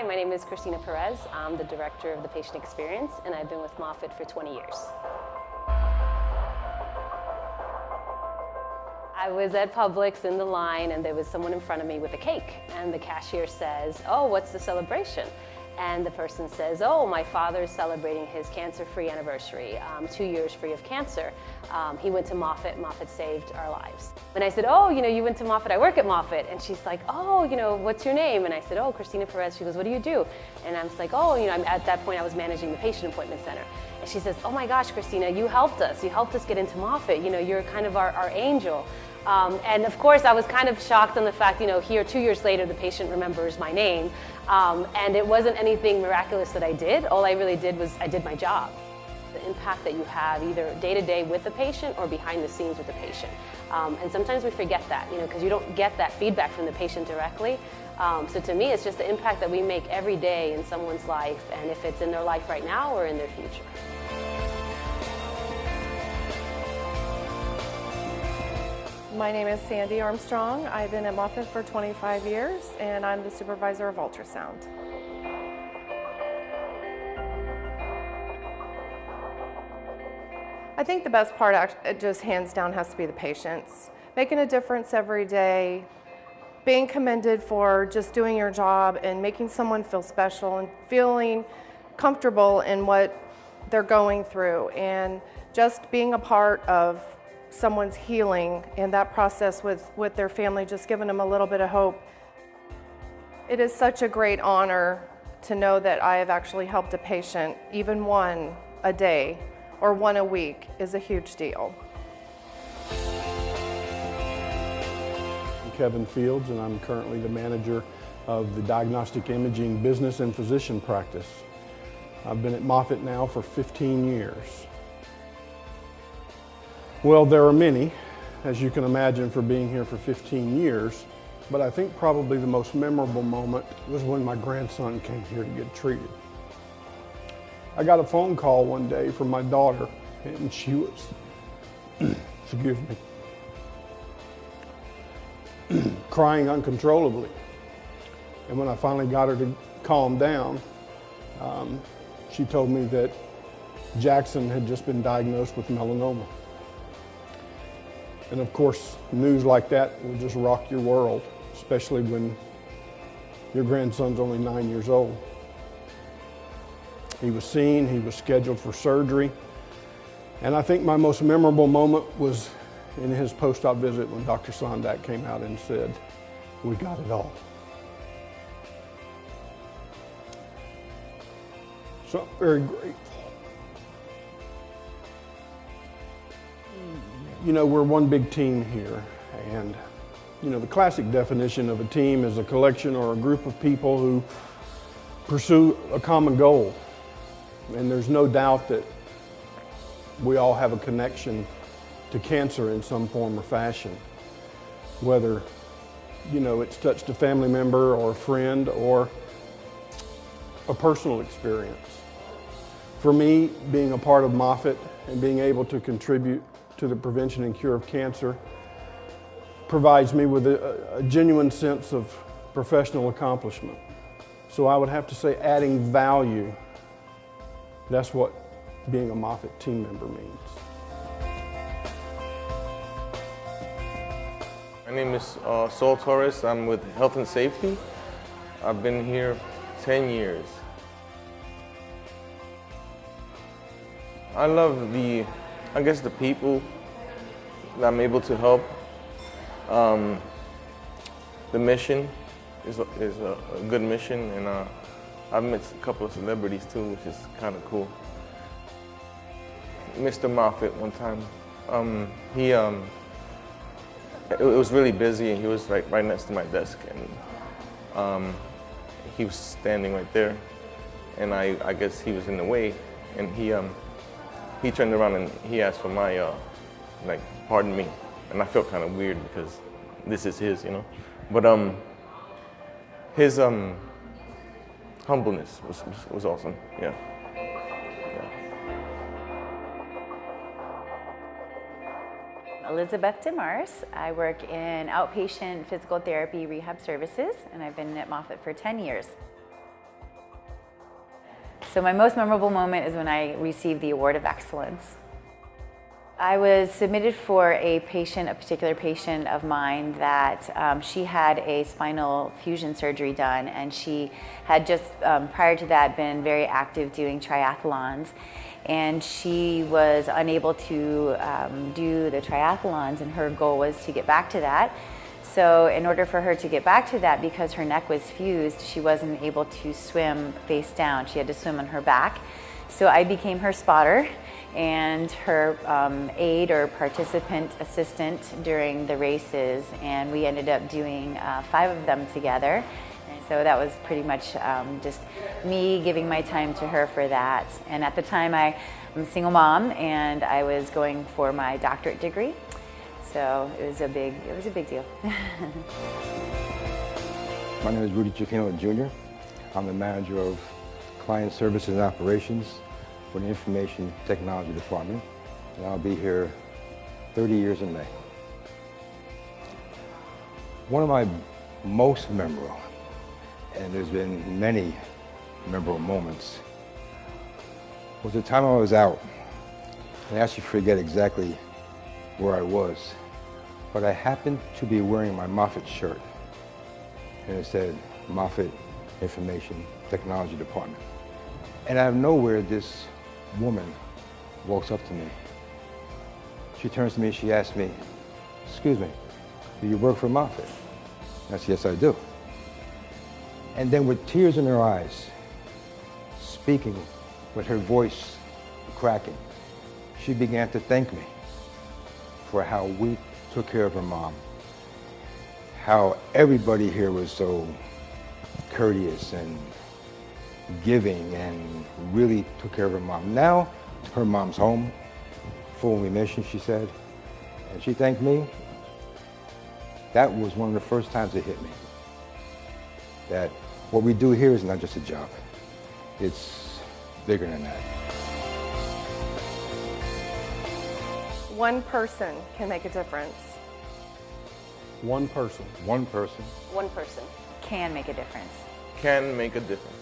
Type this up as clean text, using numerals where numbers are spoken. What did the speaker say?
Hi, my name is Christina Perez. I'm the Director of the Patient Experience, and I've been with Moffitt for 20 years. I was at Publix in the line, and there was someone in front of me with a cake, and the cashier says, "Oh, what's the celebration?" And the person says, "Oh, my father's celebrating his cancer-free anniversary, 2 years free of cancer. He went to Moffitt. Moffitt saved our lives." And I said, "Oh, you went to Moffitt. I work at Moffitt." And she's like, "Oh, what's your name?" And I said, "Oh, Christina Perez." She goes, "What do you do?" And I was like, "Oh, at that point I was managing the patient appointment center." And she says, "Oh my gosh, Christina, you helped us. You helped us get into Moffitt. You're kind of our angel." And of course, I was kind of shocked on the fact, here 2 years later, the patient remembers my name. And it wasn't anything miraculous that I did. All I really did was I did my job. The impact that you have either day to day with the patient or behind the scenes with the patient. And sometimes we forget that, because you don't get that feedback from the patient directly. So to me, it's just the impact that we make every day in someone's life, and if it's in their life right now or in their future. My name is Sandy Armstrong. I've been at Moffitt for 25 years, and I'm the supervisor of ultrasound. I think the best part, just hands down, has to be the patients. Making a difference every day, being commended for just doing your job and making someone feel special and feeling comfortable in what they're going through, and just being a part of someone's healing and that process with their family, just giving them a little bit of hope. It is such a great honor to know that I have actually helped a patient. Even one a day or one a week is a huge deal. I'm Kevin Fields, and I'm currently the manager of the diagnostic imaging business and physician practice. I've been at Moffitt now for 15 years. Well, there are many, as you can imagine, for being here for 15 years, but I think probably the most memorable moment was when my grandson came here to get treated. I got a phone call one day from my daughter, and she was, excuse me, crying uncontrollably. And when I finally got her to calm down, she told me that Jackson had just been diagnosed with melanoma. And of course, news like that will just rock your world, especially when your grandson's only 9 years old. He was seen, he was scheduled for surgery. And I think my most memorable moment was in his post-op visit when Dr. Sondak came out and said, "We got it all." So I'm very grateful. We're one big team here, and the classic definition of a team is a collection or a group of people who pursue a common goal. And there's no doubt that we all have a connection to cancer in some form or fashion, whether it's touched a family member or a friend or a personal experience. For me, being a part of Moffitt and being able to contribute to the prevention and cure of cancer provides me with a genuine sense of professional accomplishment. So I would have to say adding value, that's what being a Moffitt team member means. My name is Saul Torres. I'm with Health and Safety. I've been here 10 years. I love the people that I'm able to help. The mission is a good mission, and I've met a couple of celebrities too, which is kind of cool. Mr. Moffitt one time, it was really busy, and he was right next to my desk, and he was standing right there, and I guess he was in the way, and he turned around and he asked for my pardon me, and I felt kind of weird because this is his, but his humbleness was awesome. Yeah. Elizabeth DeMars. I work in outpatient physical therapy rehab services, and I've been at Moffitt for 10 years. So my most memorable moment is when I received the Award of Excellence. I was submitted for a particular patient of mine that she had a spinal fusion surgery done, and she had just prior to that been very active doing triathlons, and she was unable to do the triathlons, and her goal was to get back to that. So in order for her to get back to that, because her neck was fused, she wasn't able to swim face down. She had to swim on her back. So I became her spotter and her aide or participant assistant during the races, and we ended up doing 5 of them together. And so that was pretty much just me giving my time to her for that. And at the time I'm a single mom, and I was going for my doctorate degree. So it was a big deal. My name is Rudy Chiquino Jr. I'm the manager of Client Services and Operations for the Information Technology Department, and I'll be here 30 years in May. One of my most memorable, and there's been many memorable moments, was the time I was out. I actually forget exactly where I was, but I happened to be wearing my Moffitt shirt, and it said Moffitt Information Technology Department. And out of nowhere, this woman walks up to me. She turns to me, she asks me, "Excuse me, do you work for Moffitt?" I said, "Yes, I do." And then with tears in her eyes, speaking with her voice cracking, she began to thank me for how we took care of her mom, how everybody here was so courteous and giving and really took care of her mom. Now her mom's home, full remission, she said, and she thanked me. That was one of the first times it hit me, that what we do here is not just a job. It's bigger than that. One person can make a difference. One person. One person. One person. Can make a difference. Can make a difference.